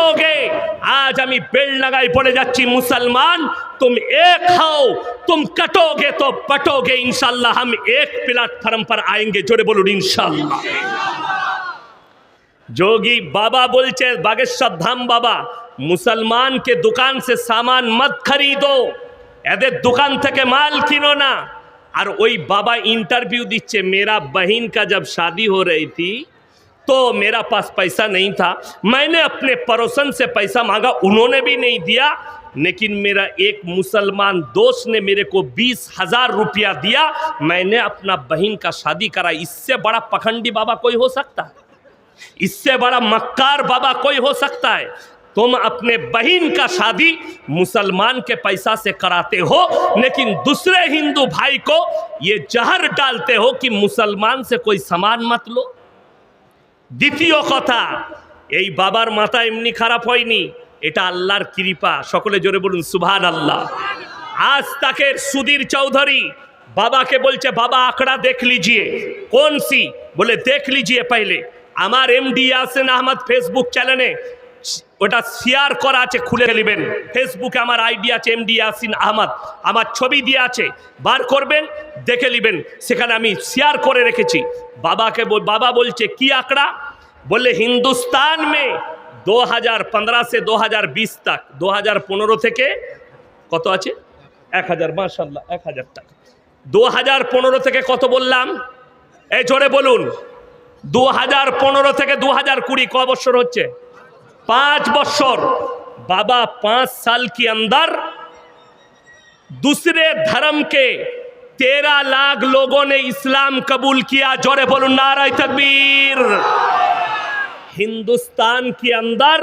कटोगे। आज हमें बेल लगाई पड़े जाच्छी मुसलमान, तुम एक हो, तुम कटोगे तो पटोगे इंशाल्लाह। हम एक प्लेटफॉर्म पर आएंगे, जोरे बोलुन इंशाल्लाह। जोगी बाबा बोलचे बागेश्वर धाम बाबा, मुसलमान के दुकान से सामान मत खरीदो, एদের दुकान থেকে माल किनो ना। और वही बाबा इंटरव्यू दीचे, मेरा बहन का जब शादी हो रही थी तो मेरा पास पैसा नहीं था, मैंने अपने पड़ोसन से पैसा मांगा, उन्होंने भी नहीं दिया, लेकिन मेरा एक मुसलमान दोस्त ने मेरे को 20,000 रुपया दिया, मैंने अपना बहन का शादी करा। इससे बड़ा पखंडी बाबा कोई हो सकता है? इससे बड़ा मक्कार बाबा कोई हो सकता है? तुम अपने बहन का शादी मुसलमान के पैसा से कराते हो, लेकिन दूसरे हिंदू भाई को ये जहर डालते हो कि मुसलमान से कोई सामान मत लो। द्वितीय कथा, এই বাবার মাথা এমনি খারাপ হয়নি, এটা আল্লাহর কৃপা। সকলে জোরে বলুন সুবহানাল্লাহ। आज तक सुधीर चौधरी बाबा के बोलचे, बाबा आंकड़ा देख लीजिए। कौन सी? बोले देख लीजिए पहले। আমার এমডি ইয়াসিন আহমদ ফেসবুক চ্যানেলে ওটা শেয়ার করা আছে, খুলে নেবেন। ফেসবুকে আমার আইডি আছে এমডি ইয়াসিন আহমদ, আমার ছবি দিয়ে আছে, বার করবেন, দেখে নেবেন। সেখানে আমি শেয়ার করে রেখেছি। বাবাকে বাবা বলছে কি আঁকড়া? বলে হিন্দুস্তান में 2015 से 2020 तक, 2015 থেকে কত আছে? 1000, মাশাআল্লাহ 1000 টাকা। 2015 থেকে কত বললাম? এই জোরে বলুন। 2015 থেকে 2020 ক বছর হচ্ছে? 5 বছর। बाबा 5 साल के अंदर दूसरे धर्म के 13 लाख लोगों ने इस्लाम कबूल किया। जोरे बोलूं नारा तकबीर। हिंदुस्तान के अंदर,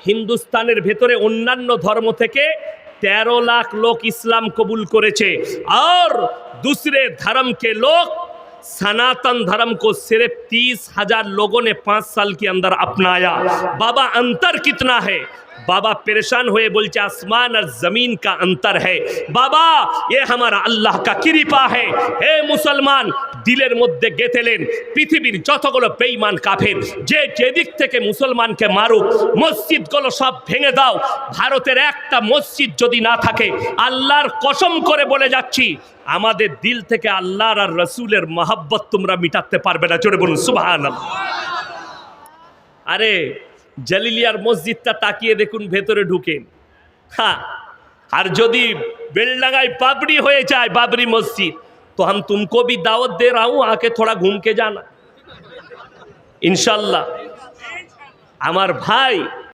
हिंदुस्तानेर भेतरे अन्यान्य धर्म থেকে 13 लाख लोग इस्लाम कबूल करेছে, और दूसरे धर्म के लोग सनातन धर्म को सिर्फ 30,000 लोगों ने 5 साल के अंदर अपनाया। बाबा अंतर कितना है? बाबा परेशान हुए बोलते आसमान और जमीन का अंतर है। बाबा ये हमारा अल्लाह का कृपा है। हे मुसलमान, दिलेर मध्य गेथे लेन पृथिवीर যতগুলো বেঈমান কাফের যে যেদিক থেকে মুসলমানকে মারুক, মসজিদগুলো সব ভেঙে দাও। ভারতের একটা মসজিদ যদি না থাকে, আল্লাহর কসম করে বলে যাচ্ছি, আমাদের দিল থেকে আল্লাহর আর রাসূলের মহব্বত তোমরা মিটাতে পারবে না। জোরে বলুন সুবহানাল্লাহ। আরে জালিলিয়ার মসজিদটা তাকিয়ে দেখুন, ভেতরে ঢুকেন, হ্যাঁ, আর যদি बेलडंगाई पाबड़ी हो जाए बाबरी मस्जिद, तो हम तुमको भी दावत दे रहा हूं, आके थोड़ा घूम के जाना इंशाल्लाह। हमार भाई